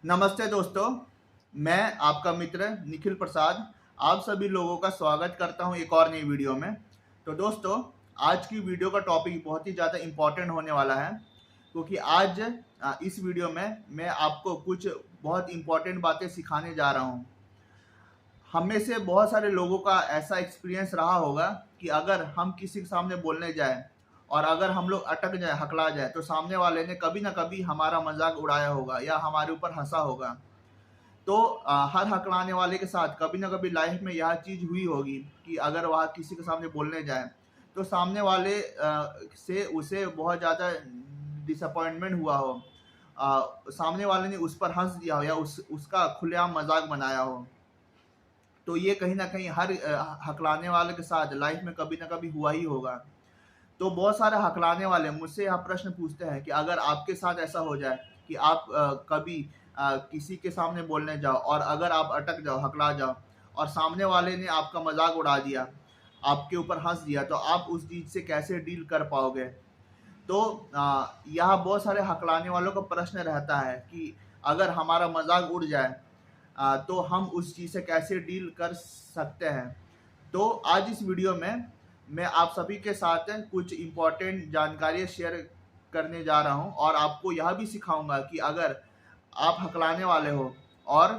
नमस्ते दोस्तों, मैं आपका मित्र निखिल प्रसाद आप सभी लोगों का स्वागत करता हूं एक और नई वीडियो में। तो दोस्तों, आज की वीडियो का टॉपिक बहुत ही ज़्यादा इम्पोर्टेंट होने वाला है, क्योंकि आज इस वीडियो में मैं आपको कुछ बहुत इम्पोर्टेंट बातें सिखाने जा रहा हूं। हम में से बहुत सारे लोगों का ऐसा एक्सपीरियंस रहा होगा कि अगर हम किसी के सामने बोलने जाए और अगर हम लोग अटक जाए, हकला जाए, तो सामने वाले ने कभी ना कभी हमारा मजाक उड़ाया होगा या हमारे ऊपर हंसा होगा। तो हर हकलाने वाले के साथ कभी ना कभी लाइफ में यह चीज़ हुई होगी कि अगर वह किसी के सामने बोलने जाए तो सामने वाले से उसे बहुत ज़्यादा डिसअपॉइंटमेंट हुआ हो। सामने वाले ने उस पर हंस दिया हो या उसका खुलेआम मजाक बनाया हो। तो ये कहीं ना कहीं हर हकलाने वाले के साथ लाइफ में कभी ना कभी हुआ ही होगा। तो बहुत सारे हकलाने वाले मुझसे यह प्रश्न पूछते हैं कि अगर आपके साथ ऐसा हो जाए कि आप कभी किसी के सामने बोलने जाओ और अगर आप अटक जाओ, हकला जाओ और सामने वाले ने आपका मजाक उड़ा दिया, आपके ऊपर हंस दिया, तो आप उस चीज से कैसे डील कर पाओगे। तो यह बहुत सारे हकलाने वालों का प्रश्न रहता है कि अगर हमारा मजाक उड़ जाए तो हम उस चीज से कैसे डील कर सकते हैं। तो आज इस वीडियो में मैं आप सभी के साथ कुछ इम्पोर्टेंट जानकारी शेयर करने जा रहा हूं और आपको यह भी सिखाऊंगा कि अगर आप हकलाने वाले हो और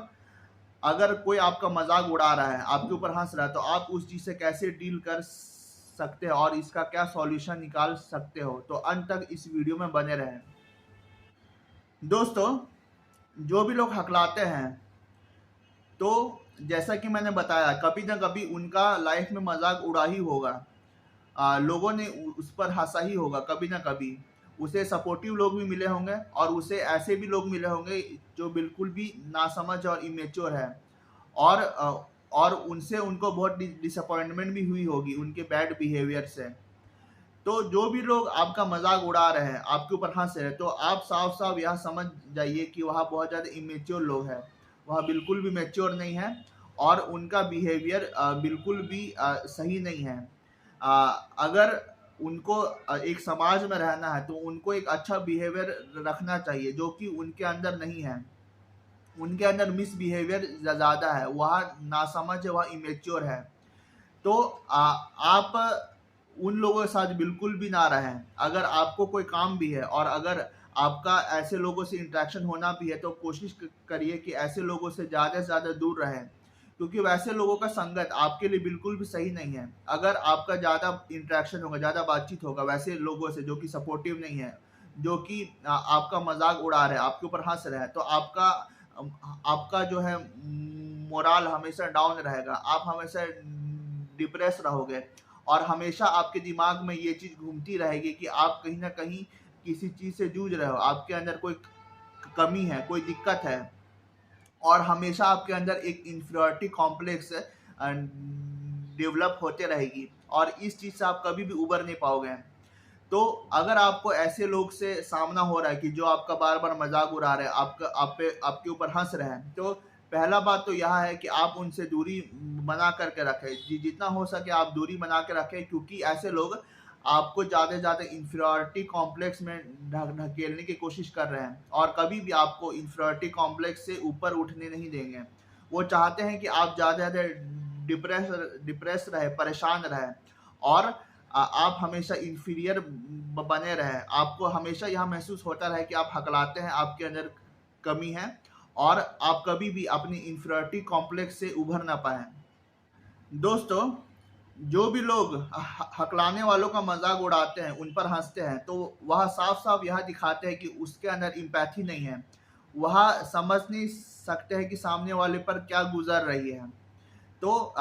अगर कोई आपका मजाक उड़ा रहा है, आपके ऊपर हंस रहा है, तो आप उस चीज से कैसे डील कर सकते हो और इसका क्या सॉल्यूशन निकाल सकते हो। तो अंत तक इस वीडियो में बने रहें। दोस्तों, जो भी लोग हकलाते हैं, तो जैसा कि मैंने बताया, कभी ना कभी उनका लाइफ में मजाक उड़ा ही होगा। लोगों ने उस पर हंसा ही होगा कभी ना कभी। उसे सपोर्टिव लोग भी मिले होंगे और उसे ऐसे भी लोग मिले होंगे जो बिल्कुल भी नासमझ और इमेच्योर है और उनसे उनको बहुत डिसअपॉइंटमेंट भी हुई होगी उनके बैड बिहेवियर से। तो जो भी लोग आपका मजाक उड़ा रहे हैं, आपके ऊपर हंस रहे हैं, तो आप साफ साफ यह समझ जाइए कि वह बहुत ज़्यादा इमेच्योर लोग हैं। वह बिल्कुल भी मैच्योर नहीं है और उनका बिहेवियर बिल्कुल भी सही नहीं है। अगर उनको एक समाज में रहना है तो उनको एक अच्छा बिहेवियर रखना चाहिए, जो कि उनके अंदर नहीं है। उनके अंदर मिसबिहेवियर ज़्यादा है, वह नासमझ है, वह इमेच्योर है। तो आप उन लोगों के साथ बिल्कुल भी ना रहें। अगर आपको कोई काम भी है और अगर आपका ऐसे लोगों से इंटरेक्शन होना भी है, तो कोशिश करिए कि ऐसे लोगों से ज़्यादा से ज़्यादा दूर रहें, क्योंकि वैसे लोगों का संगत आपके लिए बिल्कुल भी सही नहीं है। अगर आपका ज़्यादा इंटरेक्शन होगा, ज़्यादा बातचीत होगा वैसे लोगों से जो कि सपोर्टिव नहीं है, जो कि आपका मजाक उड़ा रहे हैं, आपके ऊपर हंस रहे हैं, तो आपका जो है मोराल हमेशा डाउन रहेगा। आप हमेशा डिप्रेस रहोगे और हमेशा आपके दिमाग में ये चीज़ घूमती रहेगी कि आप कहीं ना कहीं किसी चीज़ से जूझ रहे हो, आपके अंदर कोई कमी है, कोई दिक्कत है और हमेशा आपके अंदर एक इंफीरियरिटी कॉम्प्लेक्स डेवलप होते रहेगी और इस चीज़ से आप कभी भी उबर नहीं पाओगे। तो अगर आपको ऐसे लोग से सामना हो रहा है कि जो आपका बार बार मजाक उड़ा रहे हैं, आपके ऊपर हंस रहे हैं, तो पहला बात तो यह है कि आप उनसे दूरी बना करके रखें। जितना हो सके आप दूरी बना के रखें, क्योंकि ऐसे लोग आपको ज़्यादा से ज़्यादा इंफीरियरिटी कॉम्प्लेक्स में ढकेलने की कोशिश कर रहे हैं और कभी भी आपको इंफीरियरिटी कॉम्प्लेक्स से ऊपर उठने नहीं देंगे। वो चाहते हैं कि आप ज़्यादा से ज़्यादा डिप्रेस रहे, परेशान रहे और आप हमेशा इंफीरियर बने रहें। आपको हमेशा यह महसूस होता रहे कि आप हकलाते हैं, आपके अंदर कमी है और आप कभी भी अपनी इंफीरियरिटी कॉम्प्लेक्स से उभर ना पाए। दोस्तों, जो भी लोग हकलाने वालों का मजाक उड़ाते हैं, उन पर हंसते हैं, तो वह साफ साफ यह दिखाते हैं कि उसके अंदर इम्पैथी नहीं है। वह समझ नहीं सकते हैं कि सामने वाले पर क्या गुजर रही है। तो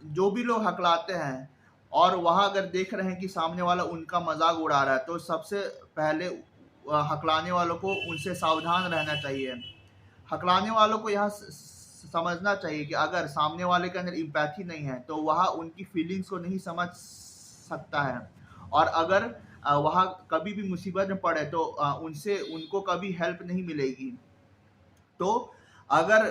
जो भी लोग हकलाते हैं और वह अगर देख रहे हैं कि सामने वाला उनका मजाक उड़ा रहा है, तो सबसे पहले हकलाने वालों को उनसे सावधान रहना चाहिए। हकलाने वालों को यह समझना चाहिए कि अगर सामने वाले के अंदर इम्पैथी नहीं है तो वह उनकी फीलिंग्स को नहीं समझ सकता है और अगर वह कभी भी मुसीबत में पड़े तो उनसे उनको कभी हेल्प नहीं मिलेगी। तो अगर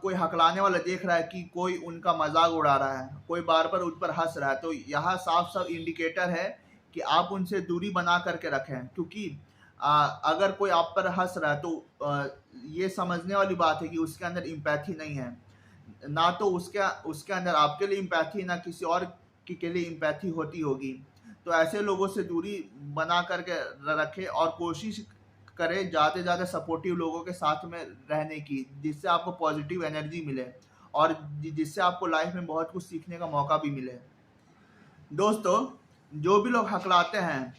कोई हकलाने वाला देख रहा है कि कोई उनका मजाक उड़ा रहा है, कोई बार बार उन पर हंस रहा है, तो यह साफ साफ इंडिकेटर है कि आप उनसे दूरी बना करके रखें, क्योंकि अगर कोई आप पर हंस रहा है तो ये समझने वाली बात है कि उसके अंदर इम्पैथी नहीं है। ना तो उसके अंदर आपके लिए इम्पैथी, ना किसी और के लिए इम्पैथी होती होगी। तो ऐसे लोगों से दूरी बना करके रखें और कोशिश करें ज़्यादा से ज़्यादा सपोर्टिव लोगों के साथ में रहने की, जिससे आपको पॉजिटिव एनर्जी मिले और जिससे आपको लाइफ में बहुत कुछ सीखने का मौका भी मिले। दोस्तों, जो भी लोग हकलाते हैं,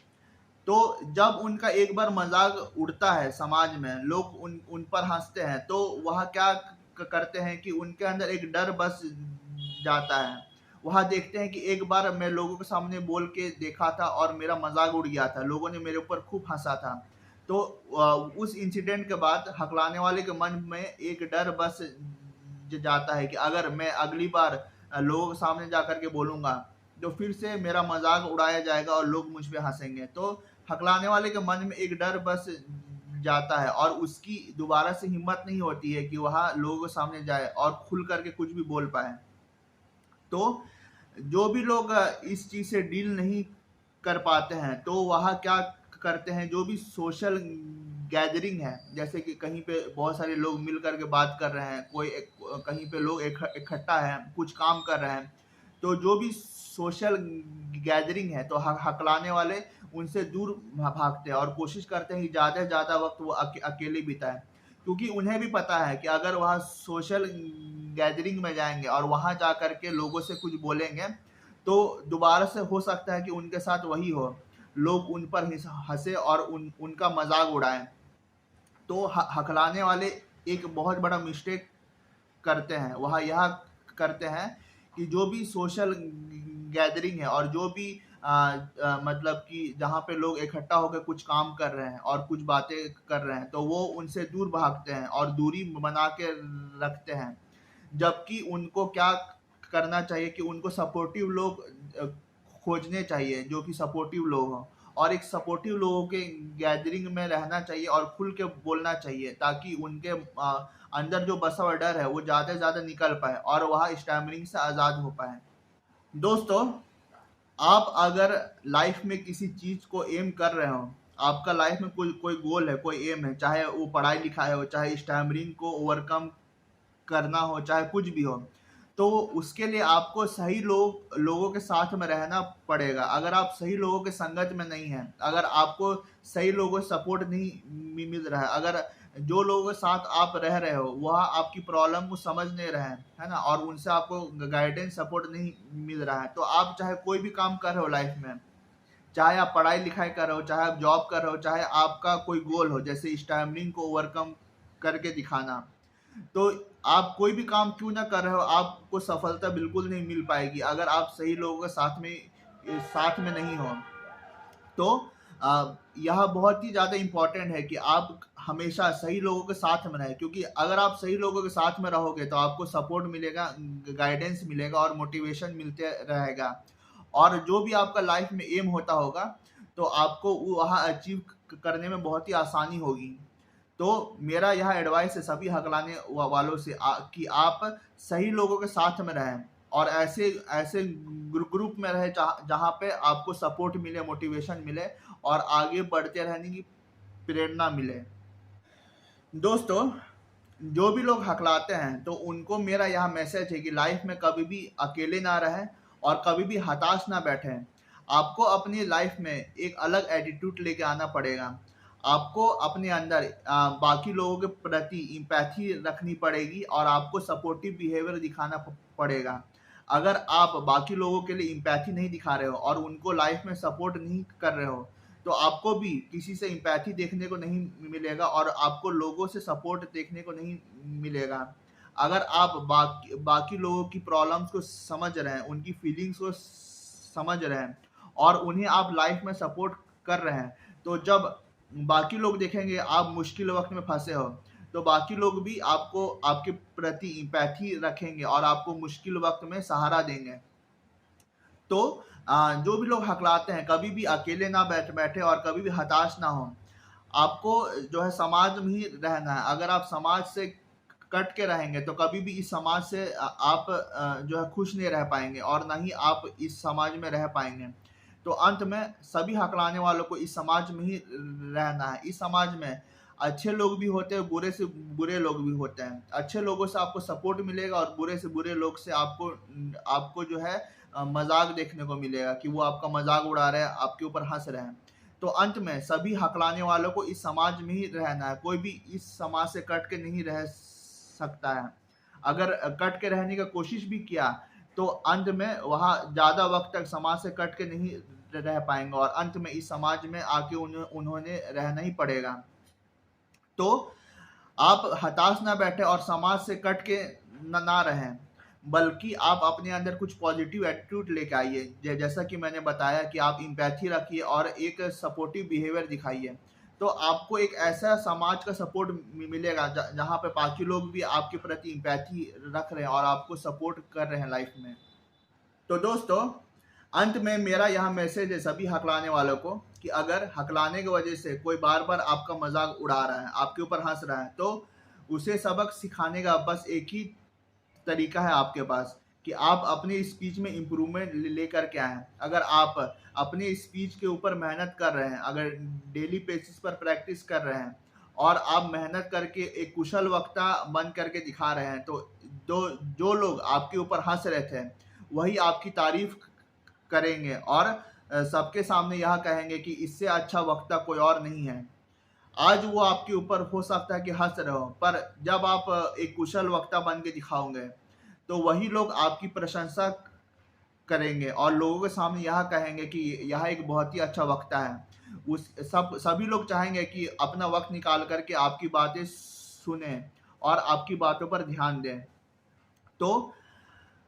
तो जब उनका एक बार मजाक उड़ता है समाज में, लोग उन पर हंसते हैं, तो वह क्या करते हैं कि उनके अंदर एक डर बस जाता है। वह देखते हैं कि एक बार मैं लोगों के सामने बोल के देखा था और मेरा मजाक उड़ गया था, लोगों ने मेरे ऊपर खूब हंसा था। तो उस इंसिडेंट के बाद हकलाने वाले के मन में एक डर बस जाता है कि अगर मैं अगली बार लोगों के सामने जा कर के बोलूंगा तो फिर से मेरा मजाक उड़ाया जाएगा और लोग मुझ पे हंसेंगे। तो हकलाने वाले के मन में एक डर बस जाता है और उसकी दोबारा से हिम्मत नहीं होती है कि वह लोगों के सामने जाए और खुल करके कुछ भी बोल पाए। तो जो भी लोग इस चीज से डील नहीं कर पाते हैं, तो वह क्या करते हैं, जो भी सोशल गैदरिंग है, जैसे कि कहीं पे बहुत सारे लोग मिल करके बात कर रहे हैं, कहीं पे लोग इकट्ठा है, कुछ काम कर रहे हैं, तो जो भी सोशल गैदरिंग है, तो हकलाने वाले उनसे दूर भागते हैं और कोशिश करते हैं कि ज़्यादा से ज़्यादा वक्त वो अकेले बिताएं, क्योंकि उन्हें भी पता है कि अगर वह सोशल गैदरिंग में जाएंगे और वहां जा करके लोगों से कुछ बोलेंगे, तो दोबारा से हो सकता है कि उनके साथ वही हो, लोग उन पर हंसे और उनका मजाक उड़ाएं। तो हकलाने वाले एक बहुत बड़ा मिस्टेक करते हैं, वह यह करते हैं कि जो भी सोशल गैदरिंग है और जो भी मतलब कि जहाँ पे लोग इकट्ठा होकर कुछ काम कर रहे हैं और कुछ बातें कर रहे हैं, तो वो उनसे दूर भागते हैं और दूरी बना के रखते हैं। जबकि उनको क्या करना चाहिए कि उनको सपोर्टिव लोग खोजने चाहिए, जो कि सपोर्टिव लोग हों, और एक सपोर्टिव लोगों के गैदरिंग में रहना चाहिए और खुल के बोलना चाहिए, ताकि उनके अंदर जो बसा हुआ डर है वो ज़्यादा से ज़्यादा निकल पाए और वह स्टैमरिंग से आज़ाद हो पाए। दोस्तों, आप अगर लाइफ में किसी चीज़ को एम कर रहे हो, आपका लाइफ में कोई कोई गोल है, कोई एम है, चाहे वो पढ़ाई लिखाई हो, चाहे स्टैमरिंग को ओवरकम करना हो, चाहे कुछ भी हो, तो उसके लिए आपको सही लोगों के साथ में रहना पड़ेगा। अगर आप सही लोगों के संगत में नहीं हैं, अगर आपको सही लोगों से सपोर्ट नहीं मिल रहा है, अगर जो लोगों के साथ आप रह रहे हो वह आपकी प्रॉब्लम को समझ नहीं रहे हैं, है ना, और उनसे आपको गाइडेंस सपोर्ट नहीं मिल रहा है, तो आप चाहे कोई भी काम कर रहे हो लाइफ में, चाहे आप पढ़ाई लिखाई कर रहे हो, चाहे आप जॉब कर रहे हो, चाहे आपका कोई गोल हो जैसे स्टैमरिंग को ओवरकम करके दिखाना, तो आप कोई भी काम क्यों ना कर रहे हो, आपको सफलता बिल्कुल नहीं मिल पाएगी अगर आप सही लोगों के साथ में नहीं हो। तो यह बहुत ही ज़्यादा इम्पोर्टेंट है कि आप हमेशा सही लोगों के साथ में रहें, क्योंकि अगर आप सही लोगों के साथ में रहोगे तो आपको सपोर्ट मिलेगा, गाइडेंस मिलेगा और मोटिवेशन मिलते रहेगा, और जो भी आपका लाइफ में एम होता होगा तो आपको वह अचीव करने में बहुत ही आसानी होगी। तो मेरा यह एडवाइस है सभी हकलाने वालों से कि आप सही लोगों के साथ में रहें और ऐसे ऐसे ग्रुप में रहे जहाँ पे आपको सपोर्ट मिले, मोटिवेशन मिले और आगे बढ़ते रहने की प्रेरणा मिले। दोस्तों, जो भी लोग हकलाते हैं, तो उनको मेरा यह मैसेज है कि लाइफ में कभी भी अकेले ना रहें और कभी भी हताश ना बैठें। आपको अपनी लाइफ में एक अलग एटीट्यूड लेके आना पड़ेगा। आपको अपने अंदर बाकी लोगों के प्रति इम्पैथी रखनी पड़ेगी और आपको सपोर्टिव बिहेवियर दिखाना पड़ेगा। अगर आप बाकी लोगों के लिए इम्पैथी नहीं दिखा रहे हो और उनको लाइफ में सपोर्ट नहीं कर रहे हो, तो आपको भी किसी से इम्पैथी देखने को नहीं मिलेगा और आपको लोगों से सपोर्ट देखने को नहीं मिलेगा। अगर आप बाकी लोगों की प्रॉब्लम्स को समझ रहे हैं, उनकी फीलिंग्स को समझ रहे हैं और उन्हें आप लाइफ में सपोर्ट कर रहे हैं, तो जब बाकी लोग देखेंगे आप मुश्किल वक्त में फंसे हो, तो बाकी लोग भी आपको आपके प्रति इम्पैथी रखेंगे और आपको मुश्किल वक्त में सहारा देंगे। तो जो भी लोग हकलाते हैं, कभी भी अकेले ना बैठे और कभी भी हताश ना हो। आपको जो है समाज में ही रहना है। अगर आप समाज से कट के रहेंगे तो कभी भी इस समाज से आप जो है खुश नहीं रह पाएंगे और ना ही आप इस समाज में रह पाएंगे। तो अंत में सभी हकलाने वालों को इस समाज में ही रहना है। इस समाज में अच्छे लोग भी होते हैं, बुरे से बुरे लोग भी होते हैं। अच्छे लोगों से आपको सपोर्ट मिलेगा और बुरे से बुरे लोग से आपको आपको जो है मजाक देखने को मिलेगा कि वो आपका मजाक उड़ा रहे हैं, आपके ऊपर हंस रहे हैं। तो अंत में सभी हकलाने वालों को इस समाज में ही रहना है। कोई भी इस समाज से कट के नहीं रह सकता है। अगर कट के रहने की कोशिश भी किया तो अंत में वहाँ ज़्यादा वक्त तक समाज से कट के नहीं रह पाएंगे और अंत में इस समाज में आके उन्होंने रहना ही पड़ेगा। तो आप हताश ना बैठे और समाज से कट के ना रहें, बल्कि आप अपने अंदर कुछ पॉजिटिव एटीट्यूड लेके आइए। जैसा कि मैंने बताया कि आप इम्पैथी रखिए और एक सपोर्टिव बिहेवियर दिखाइए। तो आपको एक ऐसा समाज का सपोर्ट मिलेगा जहाँ पे बाकी लोग भी आपके प्रति इम्पैथी रख रहे हैं और आपको सपोर्ट कर रहे हैं लाइफ में। तो दोस्तों, अंत में मेरा यह मैसेज है सभी हकलाने वालों को कि अगर हकलाने की वजह से कोई बार बार आपका मजाक उड़ा रहा है, आपके ऊपर हंस रहा है, तो उसे सबक सिखाने का बस एक ही तरीका है आपके पास कि आप अपनी स्पीच में इम्प्रूवमेंट लेकर के आए। अगर आप अपनी स्पीच के ऊपर मेहनत कर रहे हैं, अगर डेली बेसिस पर प्रैक्टिस कर रहे हैं और आप मेहनत करके एक कुशल वक्ता बन करके दिखा रहे हैं, तो जो लोग आपके ऊपर हंस रहे थे वही आपकी तारीफ करेंगे और सबके सामने यह कहेंगे कि इससे अच्छा वक्ता कोई और नहीं है। आज वो आपके ऊपर हो सकता है कि हंस रहे हो, पर जब आप एक कुशल वक्ता बन के दिखाओगे तो वही लोग आपकी प्रशंसा करेंगे और लोगों के सामने यह कहेंगे कि यह एक बहुत ही अच्छा वक्ता है। सभी लोग चाहेंगे कि अपना वक्त निकाल करके आपकी बातें सुने और आपकी बातों पर ध्यान दें। तो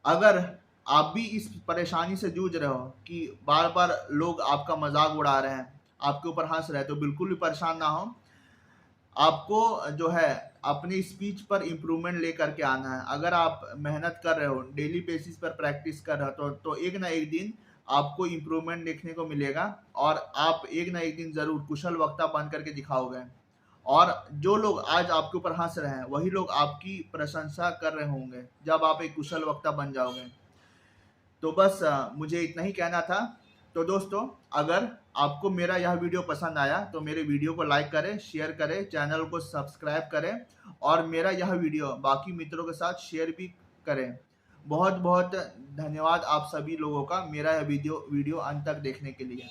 अगर आप भी इस परेशानी से जूझ रहे हो कि बार बार लोग आपका मजाक उड़ा रहे हैं, आपके ऊपर हंस रहे हैं, तो बिल्कुल भी परेशान ना हो। आपको जो है अपनी स्पीच पर इम्प्रूवमेंट लेकर के आना है। अगर आप मेहनत कर रहे हो, डेली बेसिस पर प्रैक्टिस कर रहे हो, तो एक ना एक दिन आपको इम्प्रूवमेंट देखने को मिलेगा और आप एक ना एक दिन जरूर कुशल वक्ता बन करके दिखाओगे। और जो लोग आज आपके ऊपर हंस रहे हैं वही लोग आपकी प्रशंसा कर रहे होंगे जब आप एक कुशल वक्ता बन जाओगे। तो बस मुझे इतना ही कहना था। तो दोस्तों, अगर आपको मेरा यह वीडियो पसंद आया तो मेरे वीडियो को लाइक करें, शेयर करें, चैनल को सब्सक्राइब करें और मेरा यह वीडियो बाकी मित्रों के साथ शेयर भी करें। बहुत बहुत धन्यवाद आप सभी लोगों का मेरा यह वीडियो अंत तक देखने के लिए।